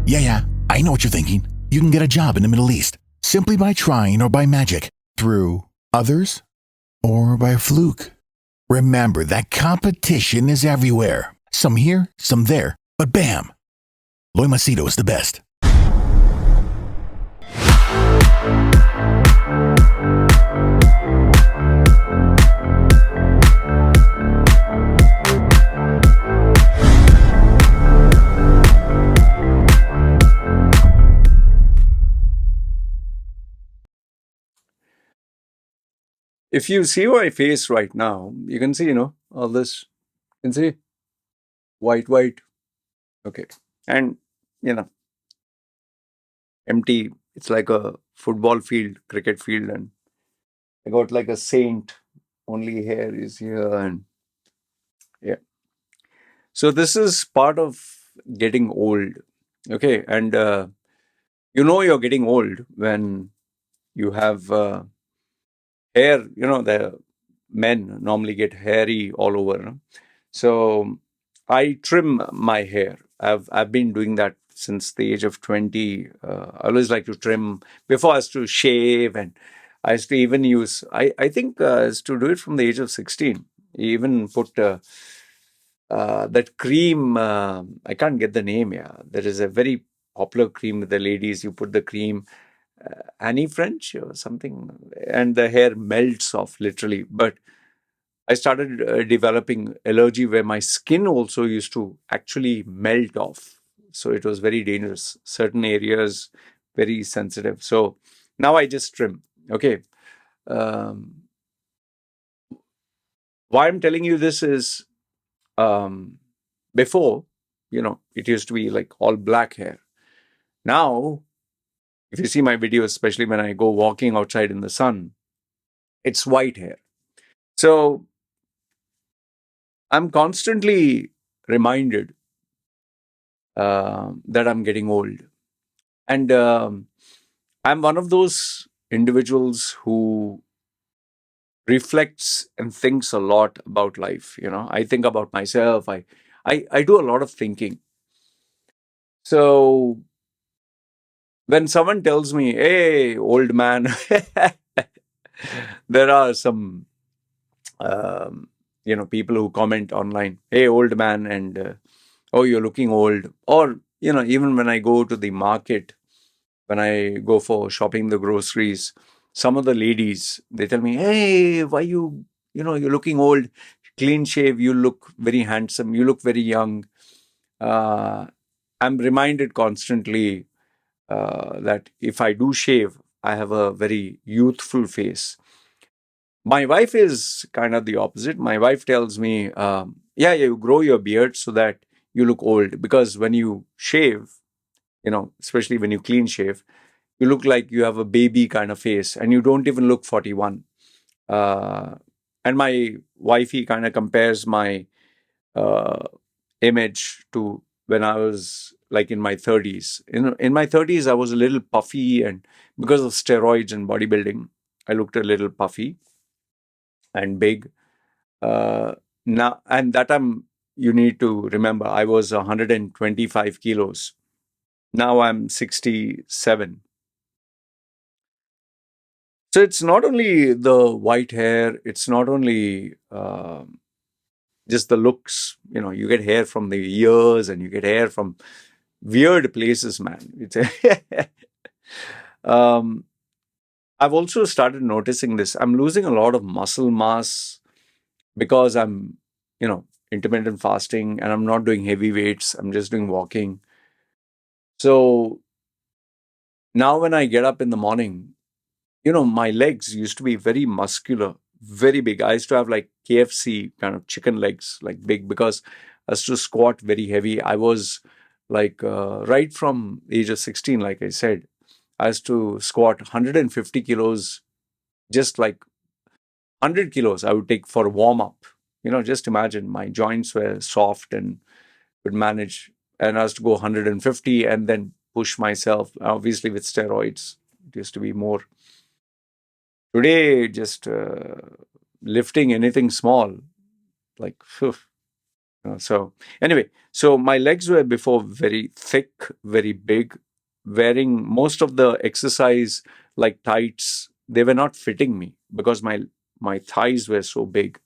Yeah, I know what you're thinking. You can get a job in the Middle East simply by trying or by magic, through others or by fluke. Remember that competition is everywhere. Some here, some there, but bam! Loy Machedo is the best. If you see my face right now, you can see, all this. You can see white. Okay. And, empty. It's like a football field, cricket field. And I got like a saint. Only hair is here. And yeah. So this is part of getting old. Okay. And you're getting old when you have hair. The men normally get hairy all over. No? So I trim my hair. I've been doing that since the age of 20. I always like to trim. Before I used to shave, and I used to even use. I think I used to do it from the age of 16. Even put that cream. I can't get the name. Yeah, there is a very popular cream with the ladies. You put the cream. Annie French or something, and the hair melts off literally. But I started developing allergy where my skin also used to actually melt off. So it was very dangerous. Certain areas very sensitive. So now I just trim. Okay. Um, why I'm telling you this is before, it used to be like all black hair. Now, if you see my videos, especially when I go walking outside in the sun, it's white hair. So I'm constantly reminded that I'm getting old. And I'm one of those individuals who reflects and thinks a lot about life. I think about myself. I do a lot of thinking. So when someone tells me, "Hey, old man," there are some people who comment online, "Hey, old man," and "Oh, you're looking old." Or even when I go to the market, when I go for shopping the groceries, some of the ladies, they tell me, "Hey, why you're looking old, clean shave, you look very handsome, you look very young." Uh, I'm reminded constantly that if I do shave, I have a very youthful face. My wife is kind of the opposite. My wife tells me, yeah, you grow your beard so that you look old. Because when you shave, especially when you clean shave, you look like you have a baby kind of face and you don't even look 41. Uh, and my wifey kind of compares my uh, image to when I was like in my 30s. In my 30s, I was a little puffy, and because of steroids and bodybuilding, I looked a little puffy and big. Uh, now, and that time you need to remember, I was 125 kilos. Now I'm 67. So it's not only the white hair, it's not only just the looks. You get hair from the ears and you get hair from weird places, man. um, I've also started noticing this. I'm losing a lot of muscle mass because I'm, intermittent fasting, and I'm not doing heavy weights. I'm just doing walking. So now when I get up in the morning, my legs used to be very muscular, very big. I used to have like KFC kind of chicken legs, like big, because I used to squat very heavy. I was like, right from the age of 16, like I said, I used to squat 150 kilos, just like 100 kilos I would take for warm up. Just imagine my joints were soft and could manage. And I used to go 150 and then push myself, obviously with steroids. It used to be more. Today, just lifting anything small, like, phew, So anyway, so my legs were before very thick, very big, wearing most of the exercise like tights. They were not fitting me because my thighs were so big.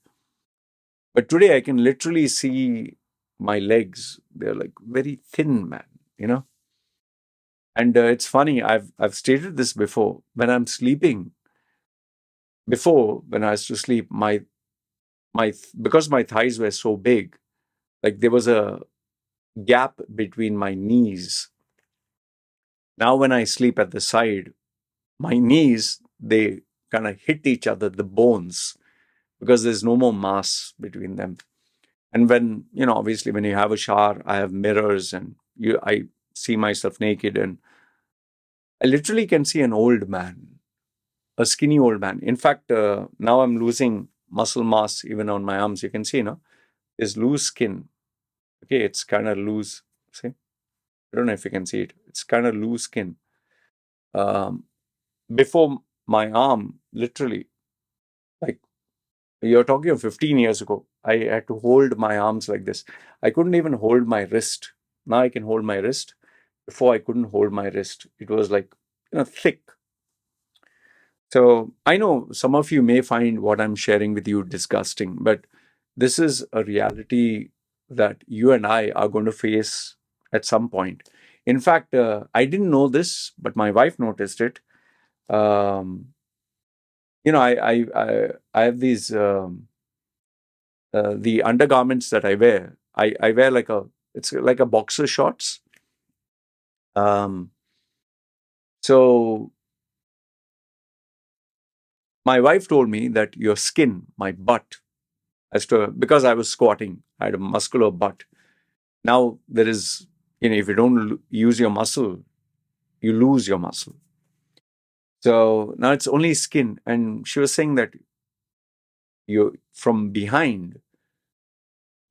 But today I can literally see my legs. They're like very thin, man. You know. And it's funny. I've stated this before. When I'm sleeping, before when I used to sleep, because my thighs were so big, like there was a gap between my knees. Now when I sleep at the side, my knees, they kind of hit each other, the bones, because there's no more mass between them. And when, obviously when you have a shower, I have mirrors and I see myself naked, and I literally can see an old man, a skinny old man. In fact, now I'm losing muscle mass even on my arms. You can see, there's loose skin. Okay, it's kind of loose. See? I don't know if you can see it. It's kind of loose skin. Um, Before, my arm, literally, like, you're talking of 15 years ago, I had to hold my arms like this. I couldn't even hold my wrist. Now I can hold my wrist. Before, I couldn't hold my wrist. It was like, thick. So I know some of you may find what I'm sharing with you disgusting, but this is a reality that you and I are going to face at some point. In fact, I didn't know this, but my wife noticed it. Um, I have these the undergarments that I wear. I wear it's like a boxer shorts. Um, so my wife told me that your skin, my butt, because I was squatting, I had a muscular butt. Now there is, if you don't use your muscle, you lose your muscle. So now it's only skin. And she was saying that you from behind,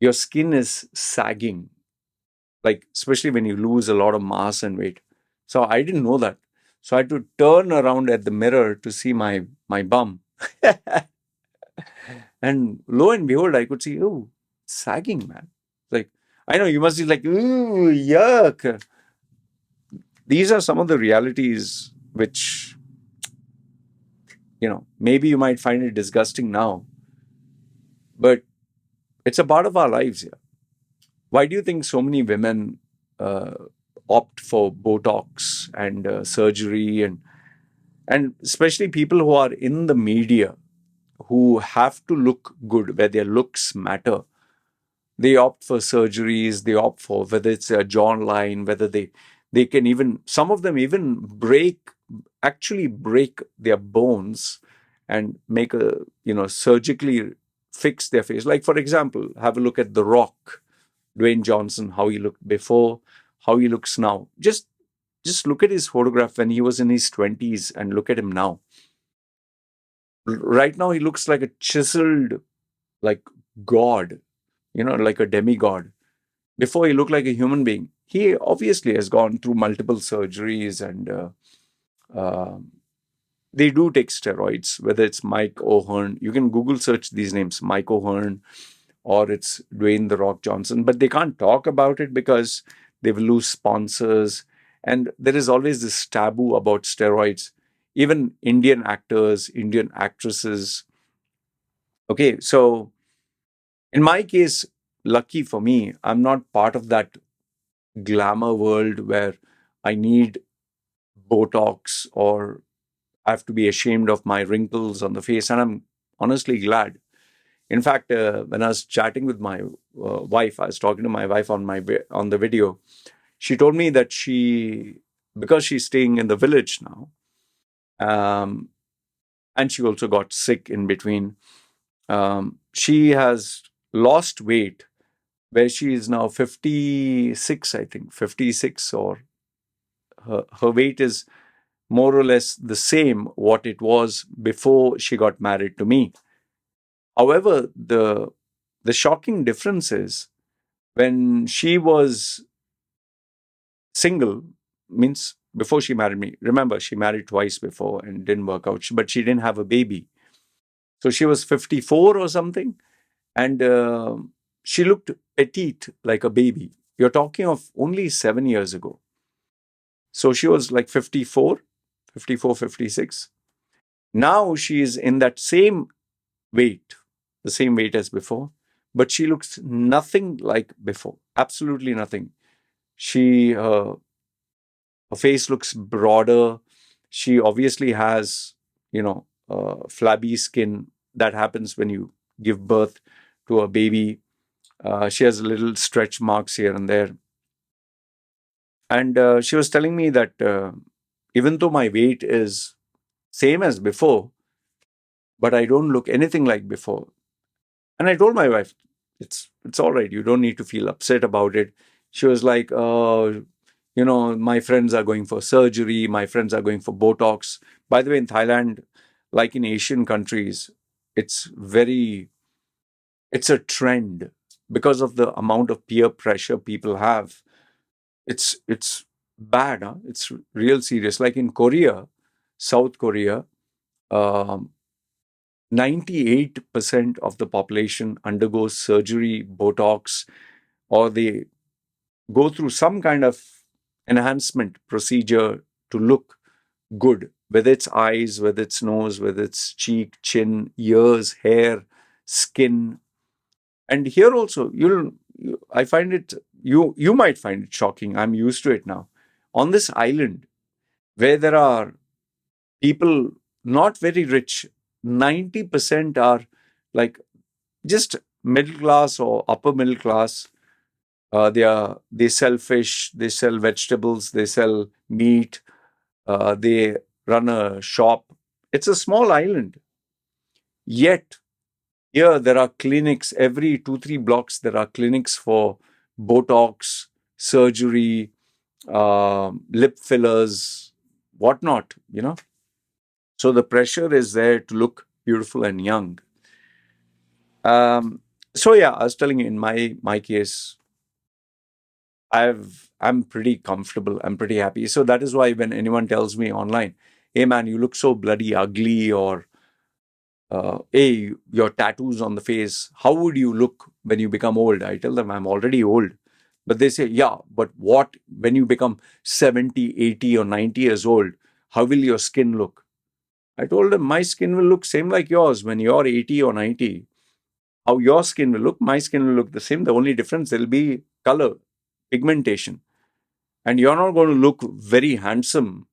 your skin is sagging, like especially when you lose a lot of mass and weight. So I didn't know that. So I had to turn around at the mirror to see my bum. And lo and behold, I could see, oh, sagging, man. Like, I know you must be like, ooh, yuck. These are some of the realities which, maybe you might find it disgusting now, but it's a part of our lives here. Why do you think so many women uh, opt for Botox and surgery, and especially people who are in the media who have to look good, where their looks matter? They opt for surgeries. They opt for whether it's a jawline, whether they can even, some of them even actually break their bones and make surgically fix their face. Like, for example, have a look at The Rock, Dwayne Johnson, how he looked before, how he looks now. Just look at his photograph when he was in his 20s and look at him now. Right now, he looks like a chiseled, like God, like a demigod. Before, he looked like a human being. He obviously has gone through multiple surgeries, and uh, they do take steroids, whether it's Mike O'Hearn. You can Google search these names, Mike O'Hearn, or it's Dwayne The Rock Johnson. But they can't talk about it because they will lose sponsors. And there is always this taboo about steroids. Even Indian actors, Indian actresses. Okay, so in my case, lucky for me, I'm not part of that glamour world where I need Botox or I have to be ashamed of my wrinkles on the face. And I'm honestly glad. In fact, when I was chatting with my wife, I was talking to my wife on the video. She told me that because she's staying in the village now, um, and she also got sick in between. She has lost weight, where she is now 56, I think, 56, or her weight is more or less the same what it was before she got married to me. However, the shocking difference is when she was single, means before she married me. Remember, she married twice before and didn't work out, but she didn't have a baby. So she was 54 or something. And she looked petite like a baby. You're talking of only 7 years ago. So she was like 54, 54, 56. Now she is in that same weight, the same weight as before, but she looks nothing like before. Absolutely nothing. She, her face looks broader. She obviously has, flabby skin that happens when you give birth to a baby. She has little stretch marks here and there. And she was telling me that even though my weight is same as before, but I don't look anything like before. And I told my wife, it's all right. You don't need to feel upset about it. She was like, my friends are going for surgery. My friends are going for Botox. By the way, in Thailand, like in Asian countries, it's very, it's a trend because of the amount of peer pressure people have. It's bad. Huh? It's real serious. Like in Korea, South Korea, um, 98% of the population undergoes surgery, Botox, or they go through some kind of enhancement procedure to look good, whether it's eyes, whether it's nose, whether it's cheek, chin, ears, hair, skin. And here also, I find it, you might find it shocking. I'm used to it now. On this island, where there are people not very rich, 90% are like just middle class or upper middle class. They sell fish, they sell vegetables, they sell meat, they run a shop. It's a small island. Yet here there are clinics every 2-3 blocks. There are clinics for Botox, surgery, lip fillers, whatnot. So the pressure is there to look beautiful and young. So yeah, I was telling you, in my case, I'm pretty comfortable. I'm pretty happy. So that is why when anyone tells me online, "Hey man, you look so bloody ugly," or "Hey, your tattoos on the face, how would you look when you become old?" I tell them I'm already old. But they say, "Yeah, but what when you become 70, 80, or 90 years old? How will your skin look?" I told them my skin will look same like yours when you're 80 or 90. How your skin will look, my skin will look the same. The only difference will be color, pigmentation. And you're not going to look very handsome.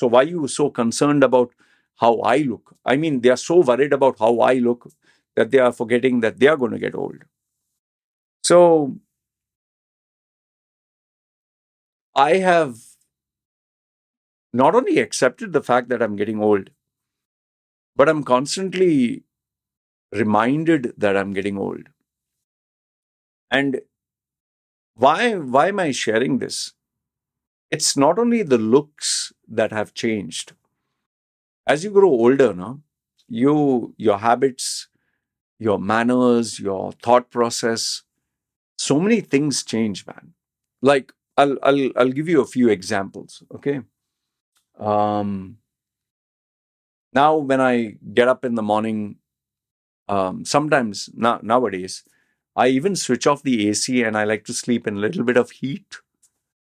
So why are you so concerned about how I look? I mean, they are so worried about how I look that they are forgetting that they are going to get old. So I have not only accepted the fact that I'm getting old, but I'm constantly reminded that I'm getting old. And why am I sharing this? It's not only the looks that have changed. As you grow older, no, your habits, your manners, your thought process, so many things change, man. Like I'll give you a few examples. Okay. Um, Now when I get up in the morning, sometimes nowadays, I even switch off the AC and I like to sleep in a little bit of heat.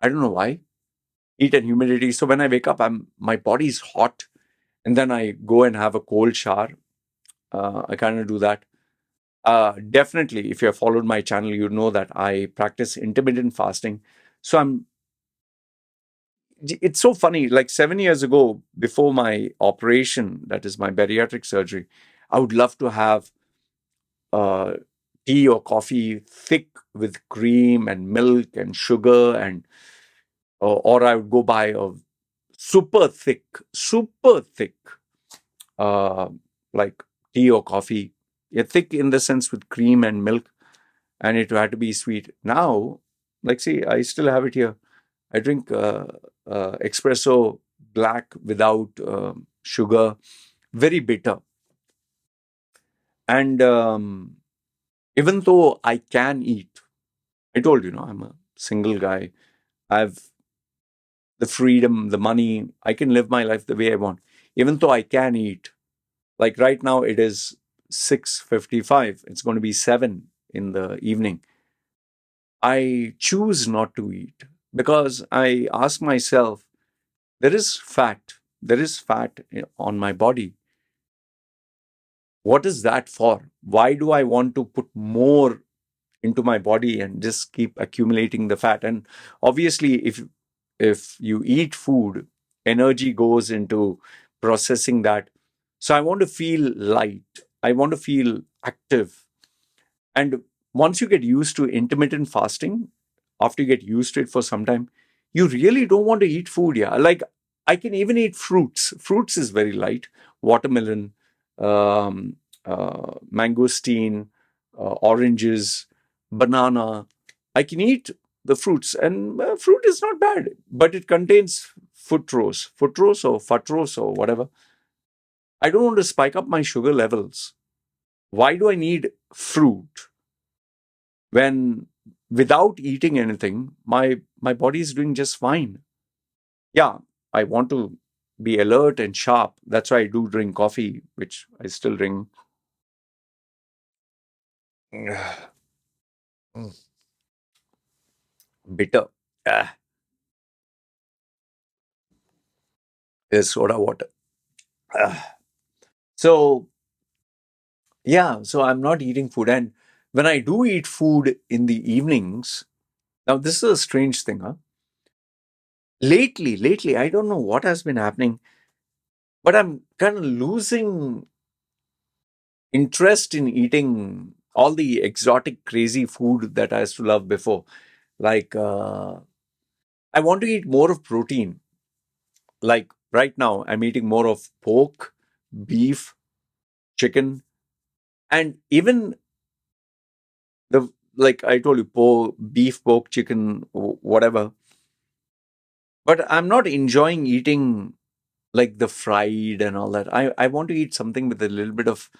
I don't know why. Heat and humidity. So when I wake up, my body's hot, and then I go and have a cold shower. I kind of do that. Definitely, if you have followed my channel, you know that I practice intermittent fasting. So it's so funny. Like 7 years ago, before my operation, that is my bariatric surgery, I would love to have uh, tea or coffee thick with cream and milk and sugar, and or I would go buy a super thick, uh, like tea or coffee. Yeah, thick in the sense with cream and milk, and it had to be sweet. Now, like, see, I still have it here. I drink espresso black without sugar, very bitter. And even though I can eat, I told you, I'm a single guy. I have the freedom, the money. I can live my life the way I want. Even though I can eat, like right now, it is 6:55. It's going to be 7 in the evening, I choose not to eat because I ask myself, there is fat. There is fat on my body. What is that for? Why do I want to put more into my body and just keep accumulating the fat? And obviously, if you eat food, energy goes into processing that. So I want to feel light. I want to feel active. And once you get used to intermittent fasting, after you get used to it for some time, you really don't want to eat food. Yeah. Like I can even eat fruits. Fruits is very light. Watermelon, um, mangosteen, oranges, banana. I can eat the fruits, and fruit is not bad, but it contains fructose or fructose or whatever. I don't want to spike up my sugar levels. Why do I need fruit when without eating anything, my body is doing just fine? Yeah, I want to be alert and sharp. That's why I do drink coffee, which I still drink. Mm, bitter. Ah, is soda water. Ah. So yeah, so I'm not eating food, and when I do eat food in the evenings, now this is a strange thing, huh? Lately, I don't know what has been happening, but I'm kind of losing interest in eating all the exotic, crazy food that I used to love before. Like, I want to eat more of protein. Like right now, I'm eating more of pork, beef, chicken, and even the like I told you, pork, beef, pork, chicken, whatever. But I'm not enjoying eating like the fried and all that. I want to eat something with a little bit of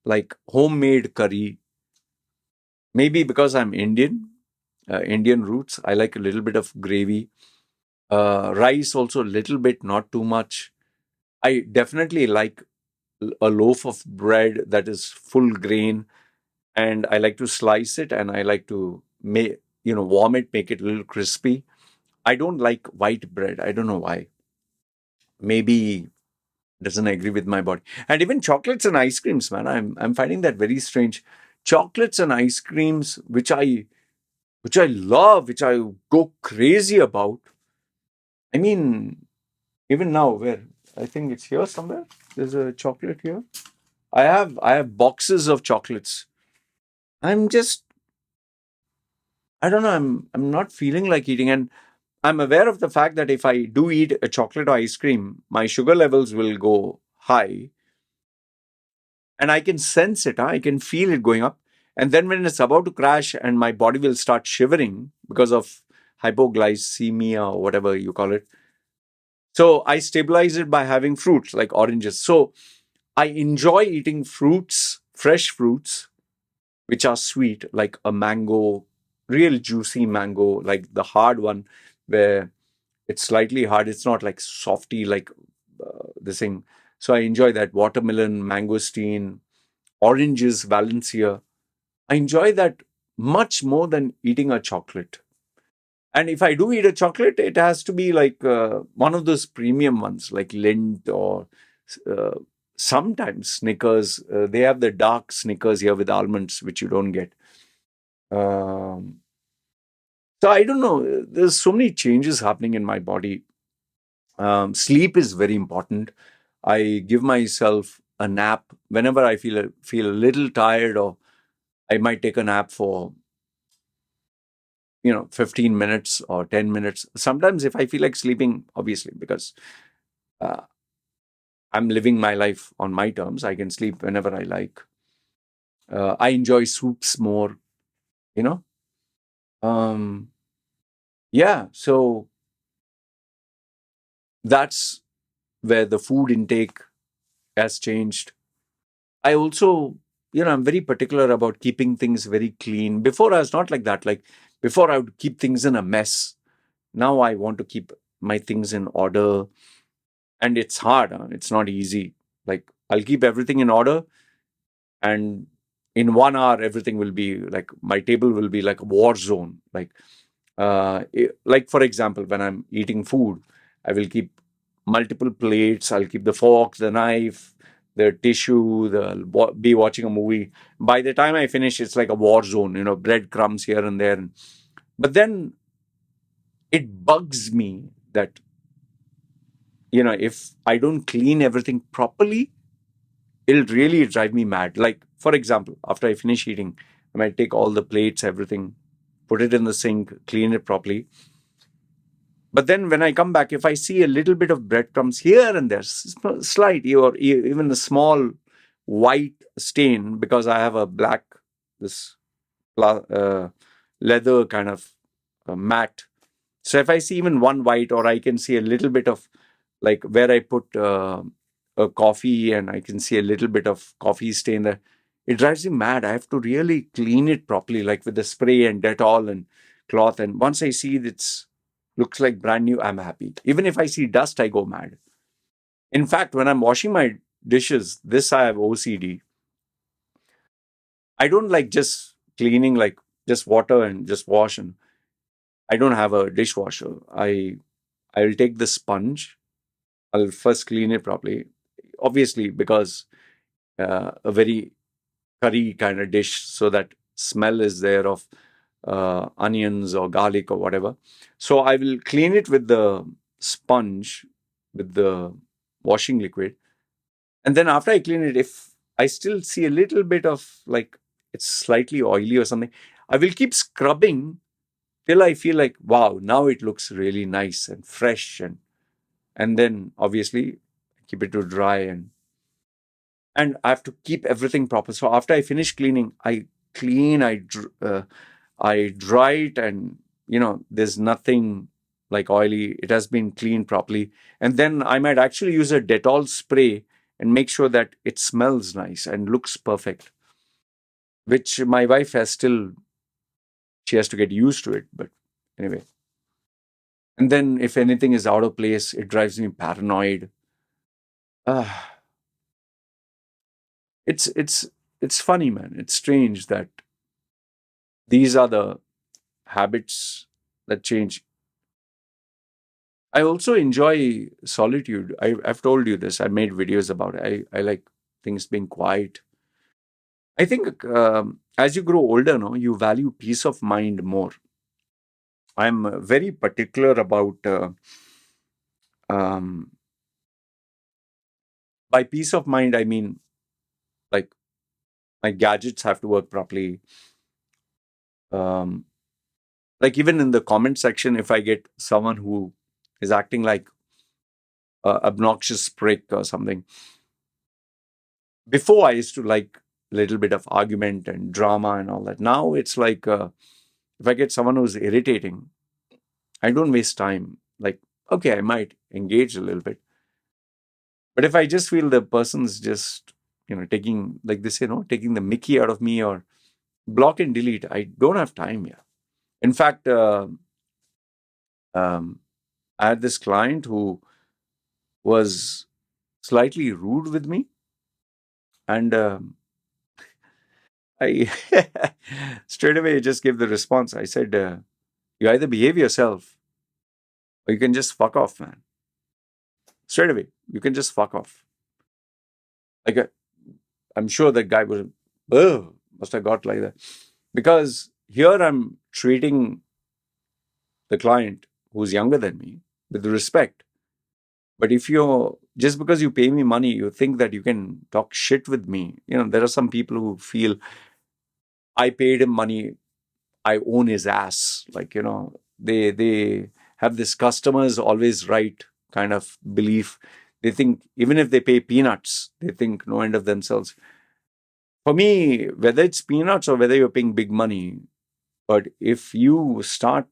like homemade curry. Maybe because I'm Indian, Indian roots. I like a little bit of gravy. Rice also a little bit, not too much. I definitely like a loaf of bread that is full grain, and I like to slice it, and I like to make warm it, make it a little crispy. I don't like white bread. I don't know why. Maybe doesn't agree with my body. And even chocolates and ice creams, man, I'm finding that very strange. Chocolates and ice creams, which I love, which I go crazy about. I mean, even now, where I think it's here somewhere. There's a chocolate here. I have boxes of chocolates. I'm just I don't know. I'm not feeling like eating, and I'm aware of the fact that if I do eat a chocolate or ice cream, my sugar levels will go high, and I can sense it. Huh? I can feel it going up, and then when it's about to crash, and my body will start shivering because of hypoglycemia or whatever you call it. So I stabilize it by having fruits like oranges. So I enjoy eating fruits, fresh fruits, which are sweet, like a mango, real juicy mango, like the hard one, where it's slightly hard. It's not like softy like this thing. So I enjoy that watermelon, mangosteen, oranges, Valencia. I enjoy that much more than eating a chocolate. And if I do eat a chocolate, it has to be like one of those premium ones, like Lindt or uh, sometimes Snickers. They have the dark Snickers here with almonds, which you don't get. Um, so I don't know. There's so many changes happening in my body. Sleep is very important. I give myself a nap whenever I feel a little tired, or I might take a nap for 15 minutes or 10 minutes. Sometimes if I feel like sleeping, obviously, because uh, I'm living my life on my terms, I can sleep whenever I like. I enjoy soups more, you know. Um, yeah, so that's where the food intake has changed. I also, I'm very particular about keeping things very clean. Before I was not like that. Like before, I would keep things in a mess. Now I want to keep my things in order, and it's hard. Huh? It's not easy. Like I'll keep everything in order, and in 1 hour, everything will be like, my table will be like a war zone. Like for example, when I'm eating food, I will keep multiple plates. I'll keep the fork, the knife, the tissue. Be watching a movie. By the time I finish, it's like a war zone. Breadcrumbs here and there. But then it bugs me that if I don't clean everything properly, it'll really drive me mad. Like, for example, after I finish eating, I might take all the plates, everything, put it in the sink, clean it properly. But then when I come back, if I see a little bit of breadcrumbs here and there, slight, or even a small white stain, because I have a black, this uh, leather kind of mat. So if I see even one white, or I can see a little bit of, like where I put a coffee, and I can see a little bit of coffee stain there, it drives me mad. I have to really clean it properly, like with the spray and Dettol and cloth. And once I see it's looks like brand new, I'm happy. Even if I see dust, I go mad. In fact, when I'm washing my dishes, this I have OCD. I don't like just cleaning, like just water and just wash. And I don't have a dishwasher. I will take the sponge. I'll first clean it properly. Obviously, because a very curry kind of dish, so that smell is there of onions or garlic or whatever. So I will clean it with the sponge, with the washing liquid. And then after I clean it, if I still see a little bit of, like, it's slightly oily or something, I will keep scrubbing till I feel like, wow, now it looks really nice and fresh. And then obviously keep it to dry, and I have to keep everything proper. So after I finish cleaning, I clean, I dry it, and there's nothing like oily. It has been cleaned properly, and then I might actually use a Dettol spray and make sure that it smells nice and looks perfect. Which my wife has still, she has to get used to it. But anyway, and then if anything is out of place, it drives me paranoid. Ah, it's funny, man. It's strange that these are the habits that change. I also enjoy solitude. I've told you this. I made videos about it. I like things being quiet. I think as you grow older, no, you value peace of mind more. I'm very particular about, um, by peace of mind, I mean, like, my gadgets have to work properly. Um, like, even in the comment section, if I get someone who is acting like a obnoxious prick or something, before I used to like a little bit of argument and drama and all that. Now it's like, if I get someone who's irritating, I don't waste time. Like, okay, I might engage a little bit, but if I just feel the person's just taking, like this, taking the Mickey out of me, or block and delete, I don't have time. Yeah. In fact, um, I had this client who was slightly rude with me, and I straight away just gave the response. I said, you either behave yourself, or you can just fuck off, man. Straight away, you can just fuck off. Like, I'm sure that guy would, oh, must have got like that. Because here I'm treating the client who's younger than me with respect. But if you're, just because you pay me money, you think that you can talk shit with me. There are some people who feel, I paid him money, I own his ass. Like, they have this customers always right kind of belief. They think even if they pay peanuts, they think no end of themselves. For me, whether it's peanuts or whether you're paying big money, but if you start,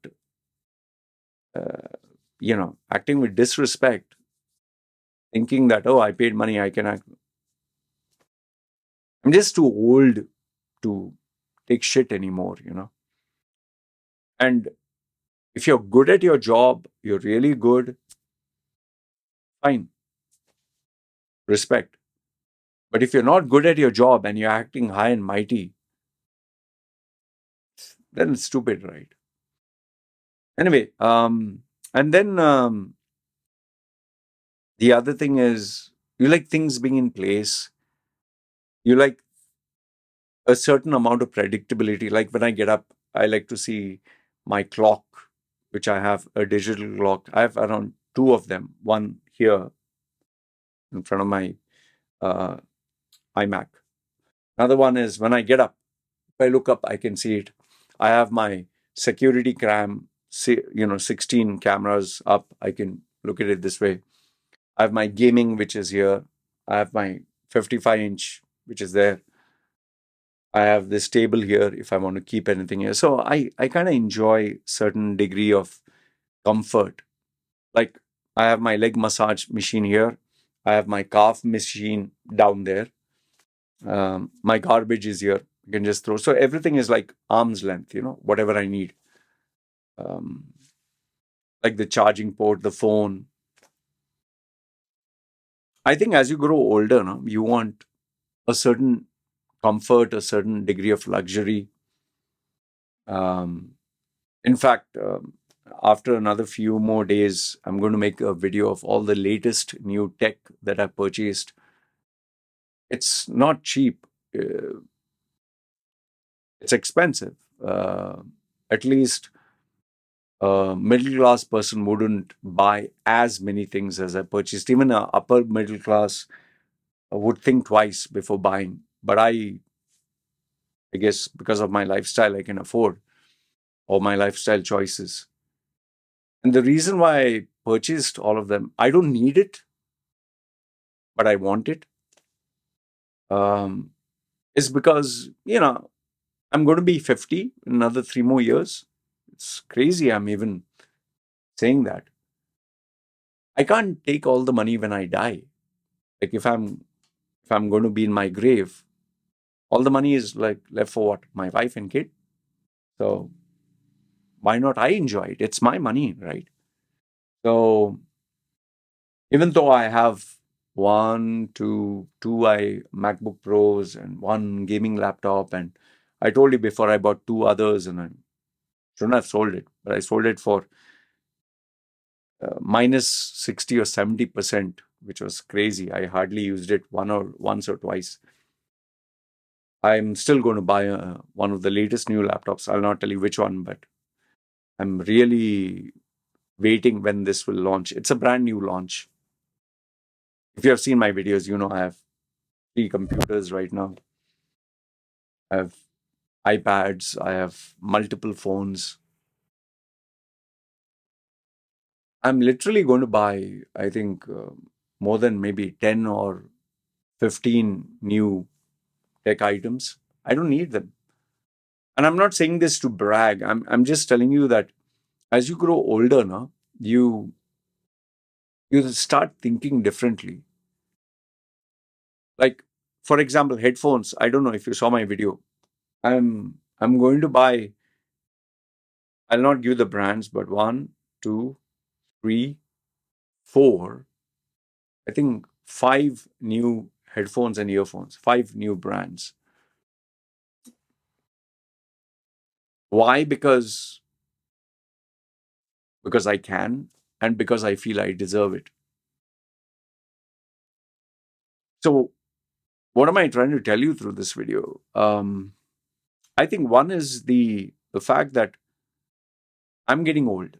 acting with disrespect, thinking that, oh, I paid money, I can act. I'm just too old to take shit anymore. And if you're good at your job, you're really good, fine, respect. But if you're not good at your job and you're acting high and mighty, then it's stupid, right? Anyway, and then the other thing is you like things being in place. You like a certain amount of predictability. Like when I get up, I like to see my clock, which I have a digital clock. I have around two of them. One here in front of my uh, iMac. Another one is when I get up. If I look up, I can see it. I have my security cam, 16 cameras up. I can look at it this way. I have my gaming, which is here. I have my 55-inch, which is there. I have this table here if I want to keep anything here. So I kind of enjoy certain degree of comfort. Like I have my leg massage machine here. I have my calf machine down there. My garbage is here. You can just throw. So everything is like arm's length, whatever I need. Um, like the charging port, the phone. I think as you grow older, no, you want a certain comfort, a certain degree of luxury. Um, in fact, after another few more days, I'm going to make a video of all the latest new tech that I've purchased. It's not cheap. It's expensive. At least a middle class person wouldn't buy as many things as I purchased. Even a upper middle class would think twice before buying. But I guess because of my lifestyle, I can afford or my lifestyle choices. And the reason why I purchased all of them, I don't need it, but I want it, um, is because, I'm going to be 50 in another 3 more years. It's crazy. I'm even saying that. I can't take all the money when I die. Like if I'm going to be in my grave, all the money is like left for what? My wife and kid. So why not I enjoy it? It's my money, right? So even though I have two MacBook Pros and one gaming laptop, and I told you before I bought two others, and I shouldn't have sold it, but I sold it for minus 60 or 70%, which was crazy. I hardly used it once or twice. I'm still going to buy one of the latest new laptops. I'll not tell you which one, but I'm really waiting when this will launch. It's a brand new launch. If you have seen my videos, I have 3 computers right now. I have iPads. I have multiple phones. I'm literally going to buy, I think, more than maybe 10 or 15 new tech items. I don't need them. And I'm not saying this to brag. I'm just telling you that as you grow older now, you start thinking differently. Like, for example, headphones. I don't know if you saw my video. I'm going to buy, I'll not give the brands, but 1, 2, 3, 4, I think 5 new headphones and earphones, 5 new brands. Why? Because I can, and because I feel I deserve it. So what am I trying to tell you through this video? I think one is the fact that I'm getting old.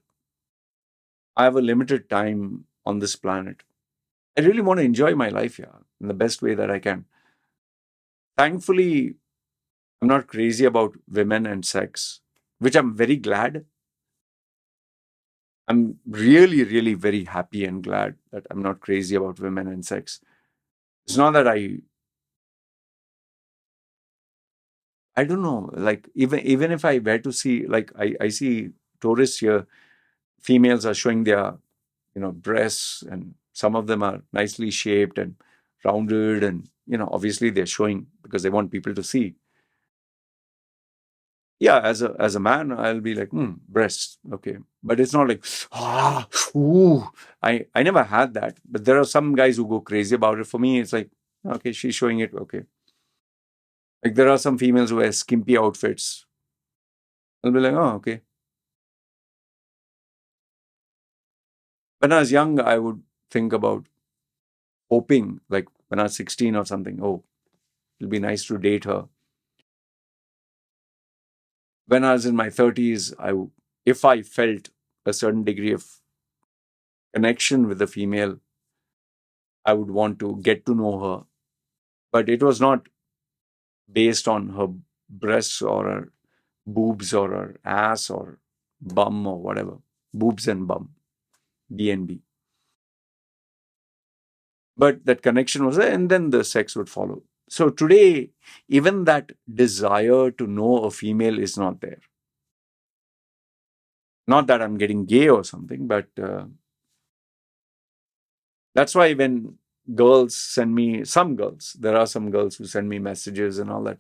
I have a limited time on this planet. I really want to enjoy my life here in the best way that I can. Thankfully, I'm not crazy about women and sex, which I'm very glad. I'm really, really very happy and glad that I'm not crazy about women and sex. It's not that I don't know, like even if I were to see, like I see tourists here, females are showing their, breasts, and some of them are nicely shaped and rounded, and obviously they're showing because they want people to see. Yeah, as a man, I'll be like, breasts, okay, but it's not like ooh. I never had that, but there are some guys who go crazy about it. For me, it's like Okay, she's showing it. Okay. Like there are some females who wear skimpy outfits. I'll be like, oh, okay. When I was young, I would think about hoping, like when I was 16 or something, oh, it'll be nice to date her. When I was in my 30s, if I felt a certain degree of connection with a female, I would want to get to know her. But it was not based on her breasts or her boobs or her ass or bum or whatever. Boobs and bum, B and B. But that connection was there, and then the sex would follow. So today, even that desire to know a female is not there. Not that I'm getting gay or something, but that's why when girls send me, some girls, there are some girls who send me messages and all that.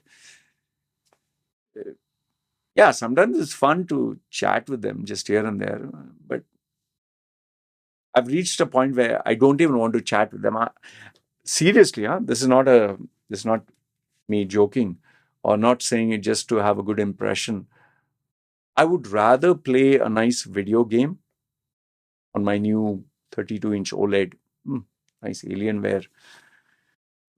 Yeah, sometimes it's fun to chat with them just here and there, but I've reached a point where I don't even want to chat with them. Seriously, huh? This is not me joking or not saying it just to have a good impression. I would rather play a nice video game on my new 32-inch OLED, nice Alienware,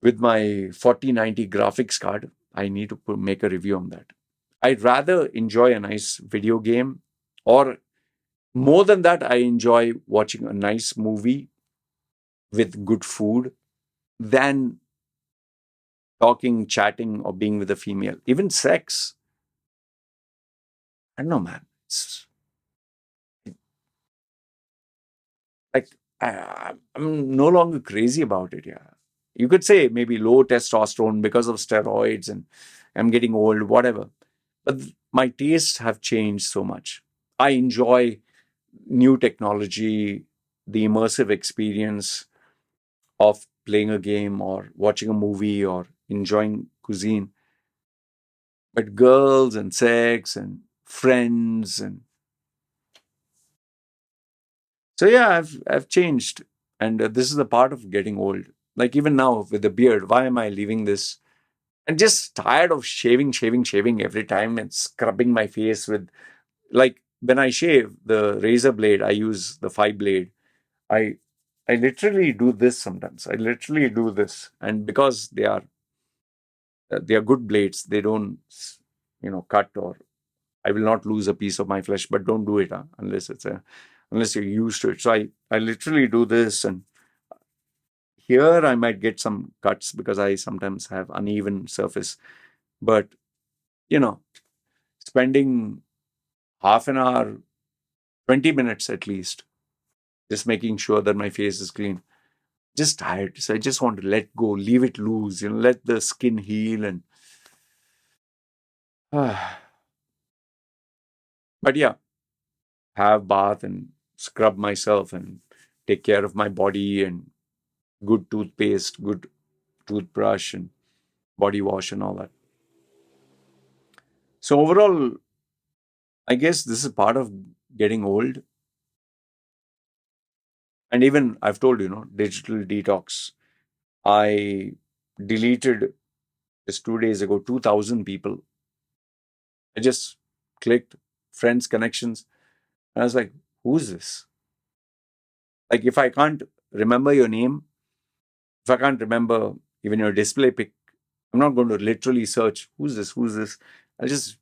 with my 4090 graphics card. I need to make a review on that. I'd rather enjoy a nice video game, or more than that, I enjoy watching a nice movie with good food than talking, chatting, or being with a female. Even sex. I don't know, man. It's like I'm no longer crazy about it. Yeah, you could say maybe low testosterone because of steroids and I'm getting old, whatever. But my tastes have changed so much. I enjoy new technology, the immersive experience of playing a game or watching a movie or enjoying cuisine. But girls and sex and friends, and so yeah, I've changed, and this is the part of getting old. Like even now with the beard, why am I leaving this? I'm just tired of shaving every time and scrubbing my face with, like when I shave the razor blade, I use the 5 blade. I I literally do this sometimes. I literally do this, and because they are good blades, they don't cut, or I will not lose a piece of my flesh. But don't do it unless you're used to it. So I literally do this, and here I might get some cuts because I sometimes have uneven surface. But you know, spending half an hour, 20 minutes at least, just making sure that my face is clean. Just tired. So I just want to let go, leave it loose, let the skin heal, and but yeah, have bath and scrub myself and take care of my body, and good toothpaste, good toothbrush, and body wash and all that. So overall, I guess this is part of getting old. And even I've told digital detox. I deleted just 2 days ago 2,000 people. I just clicked friends, connections, and I was like, who's this? Like if I can't remember your name, if I can't remember even your display pic, I'm not going to literally search who's this, who's this. I'll just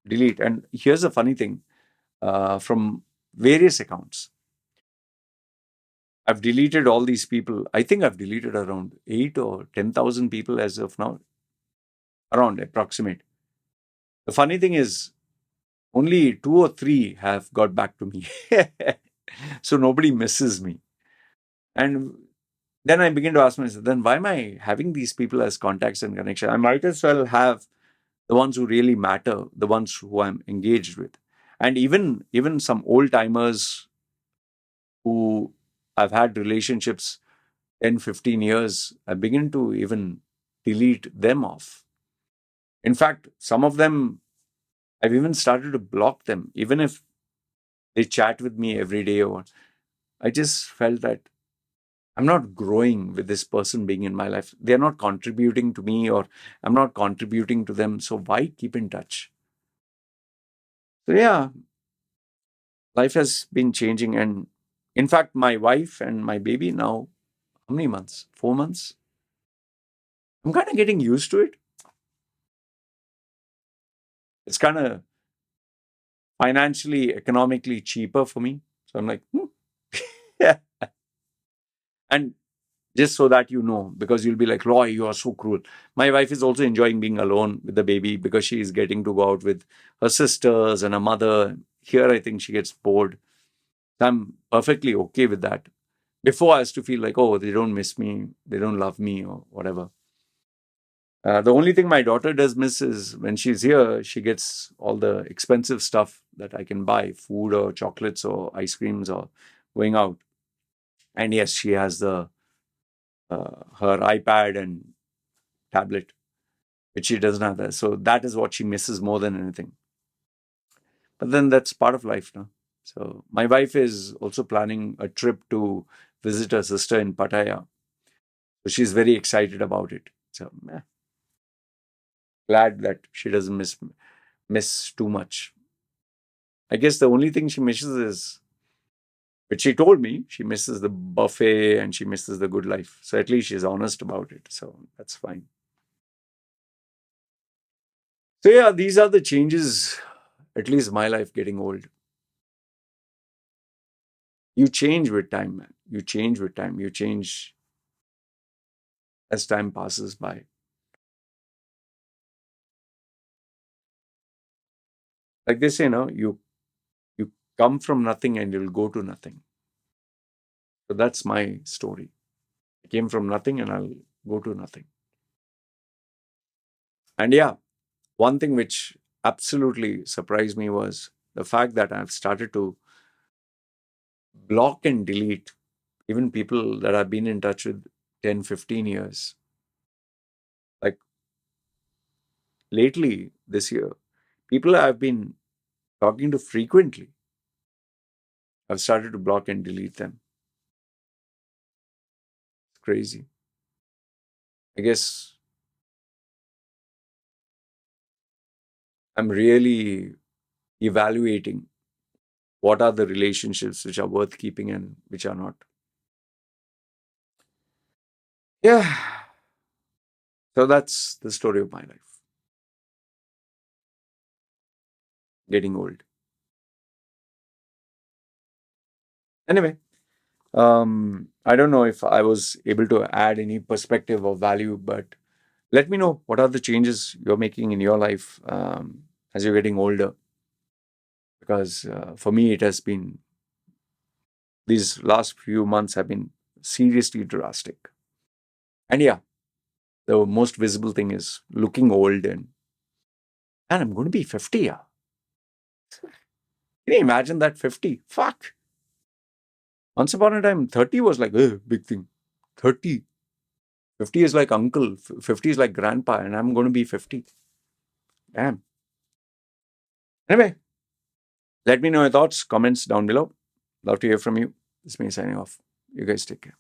delete. And here's the funny thing, from various accounts, I've deleted all these people. I think I've deleted around 8 or 10,000 people as of now, around approximate. The funny thing is, only 2 or 3 have got back to me. So nobody misses me. And then I begin to ask myself, then why am I having these people as contacts and connection? I might as well have the ones who really matter, the ones who I'm engaged with. And even some old timers who I've had relationships 10, 15 years, I begin to even delete them off. In fact, some of them, I've even started to block them, even if they chat with me every day. Or I just felt that I'm not growing with this person being in my life. They're not contributing to me, or I'm not contributing to them. So why keep in touch? So yeah, life has been changing. And in fact, my wife and my baby now, how many months? 4 months? I'm kind of getting used to it. It's kind of financially, economically cheaper for me. So I'm like, yeah. And just so that you know, because you'll be like, Loy, you are so cruel. My wife is also enjoying being alone with the baby because she is getting to go out with her sisters and her mother. Here, I think she gets bored. I'm perfectly okay with that. Before, I used to feel like, oh, they don't miss me, they don't love me, or whatever. The only thing my daughter does miss is when she's here, she gets all the expensive stuff that I can buy, food or chocolates or ice creams or going out. And yes, she has her iPad and tablet, which she doesn't have that. So that is what she misses more than anything. But then that's part of life now. So my wife is also planning a trip to visit her sister in Pattaya. So she's very excited about it. So glad that she doesn't miss too much. I guess the only thing she misses is, which she told me, she misses the buffet and she misses the good life. So at least she's honest about it. So that's fine. So yeah, these are the changes, at least my life getting old. You change with time, man. You change with time. You change as time passes by. Like they say, no, you come from nothing and you'll go to nothing. So that's my story. I came from nothing and I'll go to nothing. And yeah, one thing which absolutely surprised me was the fact that I've started to block and delete even people that I've been in touch with 10, 15 years. Like lately this year, people I've been talking to frequently, I've started to block and delete them. It's crazy. I guess I'm really evaluating what are the relationships which are worth keeping and which are not. Yeah. So that's the story of my life. Getting old. Anyway, I don't know if I was able to add any perspective or value, but let me know what are the changes you're making in your life as you're getting older. Because for me, it has been, these last few months have been seriously drastic. And yeah, the most visible thing is looking old, and I'm going to be 50. Yeah. Can you imagine that 50? Fuck. Once upon a time, 30 was like, big thing. 30. 50 is like uncle. 50 is like grandpa, and I'm going to be 50. Damn. Anyway, let me know your thoughts, comments down below. Love to hear from you. This is me signing off. You guys take care.